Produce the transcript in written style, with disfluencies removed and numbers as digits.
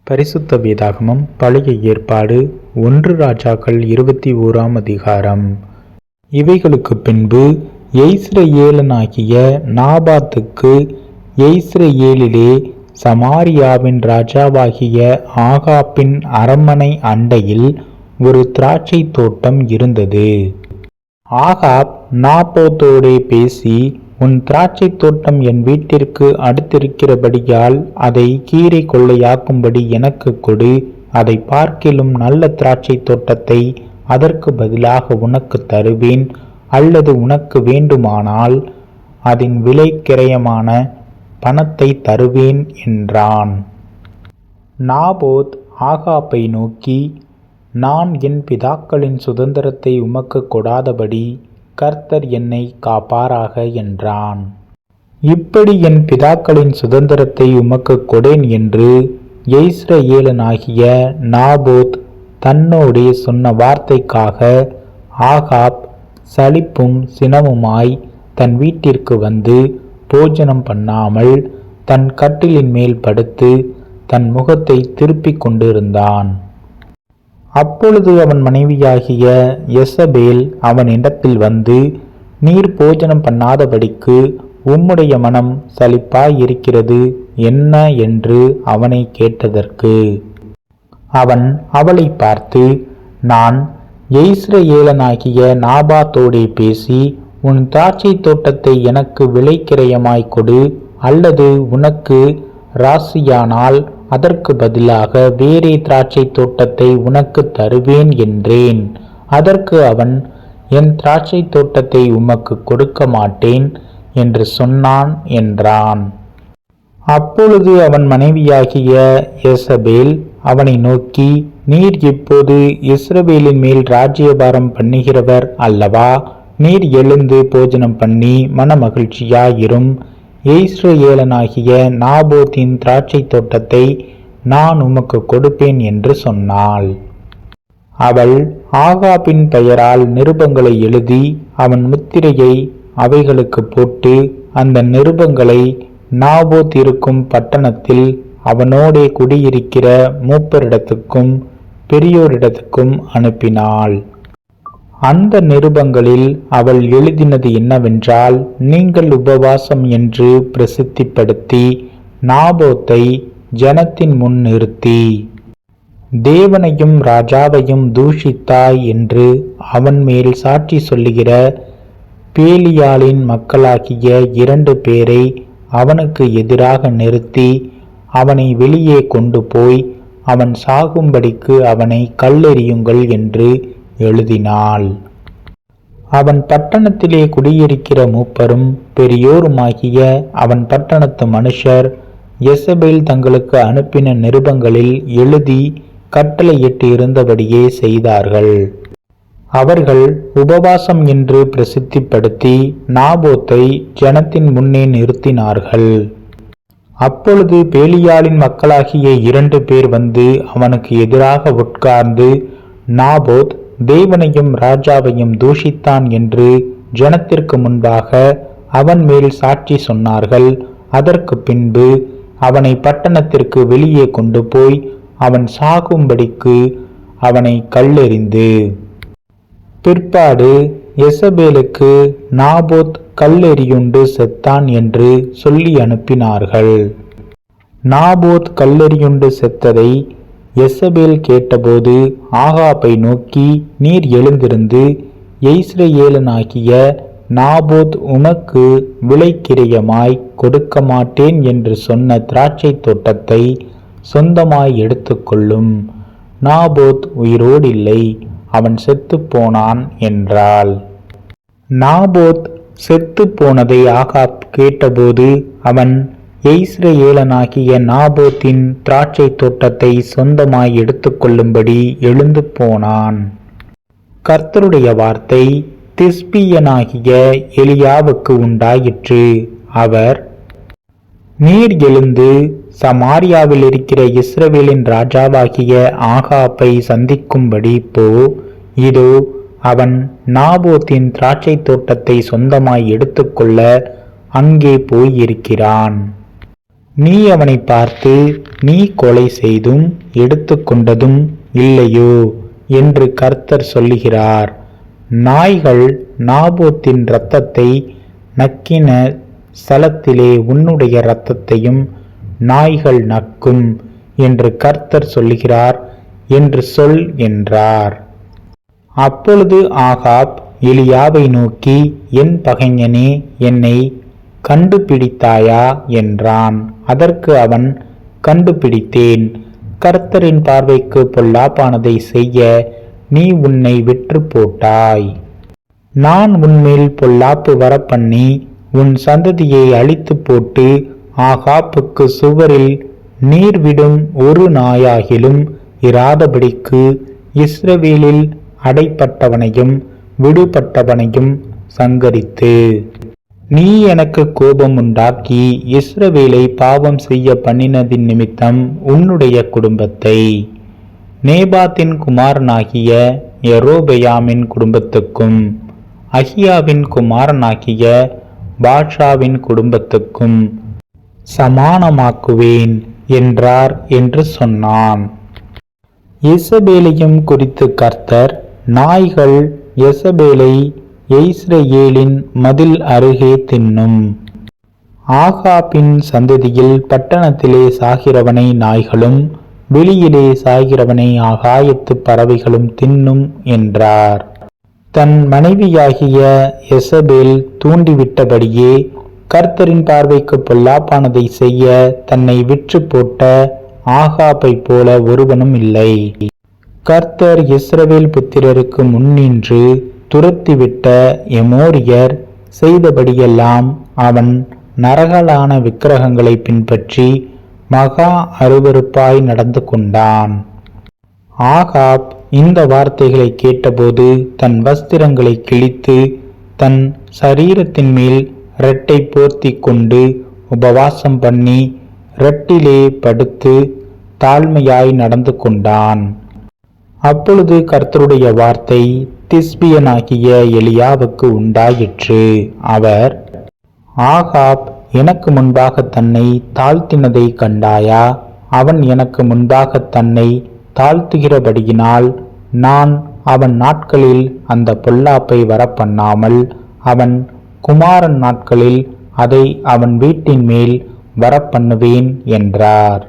பரிசுத்த வேதாகமம் பழைய ஏற்பாடு 1 ராஜாக்கள் 21 அதிகாரம். இவைகளுக்கு பின்பு யெஸ்ரயேலனாகிய நாபாத்துக்கு யெஸ்ரயேலிலே சமாரியாவின் ராஜாவாகிய ஆகாபின் அரண்மனை அண்டையில் ஒரு திராட்சை தோட்டம் இருந்தது. ஆகாப் நாபோத்தோடே பேசி, உன் திராட்சை தோட்டம் என் வீட்டிற்கு அடுத்திருக்கிறபடியால் அதை கீரை கொள்ளையாக்கும்படி எனக்கு கொடு. அதை பார்க்கிலும் நல்ல திராட்சை தோட்டத்தை அதற்கு பதிலாக உனக்கு தருவேன். அல்லது உனக்கு வேண்டுமானால் அதன் விலை கிரயமான பணத்தை தருவேன் என்றான். நாபோத் ஆகாப்பை நோக்கி, நான் என் பிதாக்களின் சுதந்திரத்தை உமக்கு கொடாதபடி கர்த்தர் என்னை காப்பாராக என்றான். இப்படி என் பிதாக்களின் சுதந்திரத்தை உமக்கு கொடேன் என்று யெஸ்ரயேலனாகிய நாபோத் தன்னோடே சொன்ன வார்த்தைக்காக ஆகாப் சலிப்பும் சினமுமாய் தன் வீட்டிற்கு வந்து போஜனம் பண்ணாமல் தன் கட்டிலின் மேல் படுத்து தன் முகத்தை திருப்பிக் கொண்டிருந்தான். அப்பொழுது அவன் மனைவியாகிய யெசபேல் அவனிடத்தில் வந்து, நீர் போஜனம் பண்ணாதபடிக்கு உம்முடைய மனம் சலிப்பாயிருக்கிறது என்ன என்று அவனை கேட்டதற்கு அவன் அவளை பார்த்து, நான் யெஸ்ரயேலனாகிய நாபாத்தோடே பேசி, உன் திராட்சை தோட்டத்தை எனக்கு விலைக்கிரயமாய் கொடு. அல்லது உனக்கு ராசியானால் அதற்கு பதிலாக வேறே திராட்சை தோட்டத்தை உனக்கு தருவேன் என்றேன். அதற்கு அவன், என் திராட்சை தோட்டத்தை உமக்கு கொடுக்க மாட்டேன் என்று சொன்னான் என்றான். அப்பொழுது அவன் மனைவியாகிய யெசபேல் அவனை நோக்கி, நீர் இப்போது இஸ்ரவேலின் மேல் ராஜ்யபாரம் பண்ணுகிறவர் அல்லவா? நீர் எழுந்து போஜனம் பண்ணி மன மகிழ்ச்சியாயிரும். யெஸ்ரயேலனாகிய நாபோத்தின் திராட்சை தோட்டத்தை நான் உமக்கு கொடுப்பேன் என்று சொன்னாள். அவள் ஆகாபின் பெயரால் நிருபங்களை எழுதி அவன் முத்திரையை அவைகளுக்கு போட்டு அந்த நிருபங்களை நாபோத் இருக்கும் பட்டணத்தில் அவனோடே குடியிருக்கிற மூப்பரிடத்துக்கும் பெரியோரிடத்துக்கும் அனுப்பினாள். அந்த நிருபங்களில் அவள் எழுதினது என்னவென்றால், நீங்கள் உபவாசம் என்று பிரசித்திப்படுத்தி நாபோத்தை ஜனத்தின் முன் நிறுத்தி தேவனையும் ராஜாவையும் தூஷித்தாய் என்று அவன் மேல் சாட்சி சொல்லுகிற பேலியாளின் மக்களாகிய 2 பேரை அவனுக்கு எதிராக நிறுத்தி அவனை வெளியே கொண்டு போய் அவன் சாகும்படிக்கு அவனை கல்லெறியுங்கள் என்று எழுதினாள். அவன் பட்டணத்திலே குடியிருக்கிற மூப்பரும் பெரியோருமாகிய அவன் பட்டணத்து மனுஷர் யெசபேல் தங்களுக்கு அனுப்பின நிருபங்களில் எழுதி கட்டளையிட்டு இருந்தபடியே செய்தார்கள். அவர்கள் உபவாசம் என்று பிரசித்திப்படுத்தி நாபோத்தை ஜனத்தின் முன்னே நிறுத்தினார்கள். அப்பொழுது பேலியாளின் மக்களாகிய 2 பேர் வந்து அவனுக்கு எதிராக உட்கார்ந்து, நாபோத் தேவனையும் ராஜாவையும் தூஷித்தான் என்று ஜனத்திற்கு முன்பாக அவன் மேல் சாட்சி சொன்னார்கள். அதற்கு பின்பு அவனை பட்டணத்திற்கு வெளியே கொண்டு போய் அவன் சாகும்படிக்கு அவனை கல்லெறிந்து, பிற்பாடு யெசபேலுக்கு நாபோத் கல்லெறியுண்டு செத்தான் என்று சொல்லி அனுப்பினார்கள். நாபோத் கல்லெறியுண்டு செத்ததை யெசபேல் கேட்டபோது ஆகாபை நோக்கி, நீர் எழுந்திருந்து யெஸ்ரயேலனாகிய நாபோத் உமக்கு விலைக்கிரயமாய் கொடுக்க மாட்டேன் என்று சொன்ன திராட்சை தோட்டத்தை சொந்தமாய் எடுத்துக்கொள்ளும். நாபோத் உயிரோடில்லை, அவன் செத்து போனான் என்றாள். நாபோத் செத்து போனதை ஆகாப் கேட்டபோது அவன் யெஸ்ரயேலனாகிய நாபோத்தின் திராட்சை தோட்டத்தை சொந்தமாய் எடுத்துக்கொள்ளும்படி எழுந்து போனான். கர்த்தருடைய வார்த்தை திஸ்பியனாகிய எலியாவுக்கு உண்டாயிற்று. அவர், நீர் எழுந்து சமாரியாவில் இருக்கிற இஸ்ரவேலின் ராஜாவாகிய ஆகாப்பை சந்திக்கும்படி போ. இதோ அவன் நாபோத்தின் திராட்சை தோட்டத்தை சொந்தமாய் எடுத்துக்கொள்ள அங்கே போயிருக்கிறான். நீ அவனை பார்த்து, நீ கொலை செய்தும் எடுத்து கொண்டதும் இல்லையோ என்று கர்த்தர் சொல்லுகிறார். நாய்கள் நாபோத்தின் இரத்தத்தை நக்கின ஸ்தலத்திலே உன்னுடைய இரத்தத்தையும் நாய்கள் நக்கும் என்று கர்த்தர் சொல்லுகிறார் என்று சொல் என்றார். அப்பொழுது ஆகாப் எலியாவை நோக்கி, என் பகைஞனே, என்னை கண்டுபிடித்தாயா என்றான். அதற்கு அவன், கண்டுபிடித்தேன். கர்த்தரின் பார்வைக்கு பொல்லாப்பானதை செய்ய நீ உன்னை விற்று போட்டாய். நான் உன்மேல் பொல்லாப்பு வரப்பண்ணி உன் சந்ததியை அழித்து போட்டு ஆகாப்புக்கு சுவரில் நீர் விடும் ஒரு நாயாகிலும் இராதபடிக்கு இஸ்ரவேலில் அடைப்பட்டவனையும் விடுபட்டவனையும் சங்கரித்து நீ எனக்கு கோபம் உண்டாக்கி இஸ்ரவேலை பாவம் செய்ய பண்ணினதின் நிமித்தம் உன்னுடைய குடும்பத்தை நேபாத்தின் குமாரனாகிய யெரொபெயாமின் குடும்பத்துக்கும் அகியாவின் குமாரனாகிய பாஷாவின் குடும்பத்துக்கும் சமானமாக்குவேன் என்றார் என்று சொன்னான். யேசபேலையும் குறித்து கர்த்தர், நாய்கள் யேசபேலை யெஸ்ரயேலின் மதில் அருகே தின்னும். ஆகாபின் சந்ததியில் பட்டணத்திலே சாகிறவனை நாய்களும் வெளியிலே சாகிறவனை ஆகாயத்து பறவைகளும் தின்னும் என்றார். தன் மனைவியாகிய யேசபேல் தூண்டிவிட்டபடியே கர்த்தரின் பார்வைக்கு பொல்லாப்பானதை செய்ய தன்னை விற்று போட்ட ஆகாபை போல ஒருவனும் இல்லை. கர்த்தர் இஸ்ரவேல் புத்திரருக்கு முன்னின்று துரத்திவிட்ட எமோரியர் செய்தபடியெல்லாம் அவன் நரகலான விக்கிரகங்களை பின்பற்றி மகா அருவருப்பாய் நடந்து கொண்டான். ஆகாப் இந்த வார்த்தைகளை கேட்டபோது தன் வஸ்திரங்களை கிழித்து தன் சரீரத்தின் மேல் இரட்டை போர்த்தி கொண்டு உபவாசம் பண்ணி இரட்டிலே படுத்து தாழ்மையாய் நடந்து கொண்டான். அப்பொழுது கர்த்தருடைய வார்த்தை திஸ்பியனாகிய எலியாவுக்கு உண்டாயிற்று. அவர், ஆகாப் எனக்கு முன்பாக தன்னை தாழ்த்தினதை கண்டாயா? அவன் எனக்கு முன்பாக தன்னை தாழ்த்துகிறபடியினால் நான் அவன் நாட்களில் அந்த பொல்லாப்பை வரப்பண்ணாமல் அவன் குமாரன் நாட்களில் அதை அவன் வீட்டின் மேல் வரப்பண்ணுவேன் என்றார்.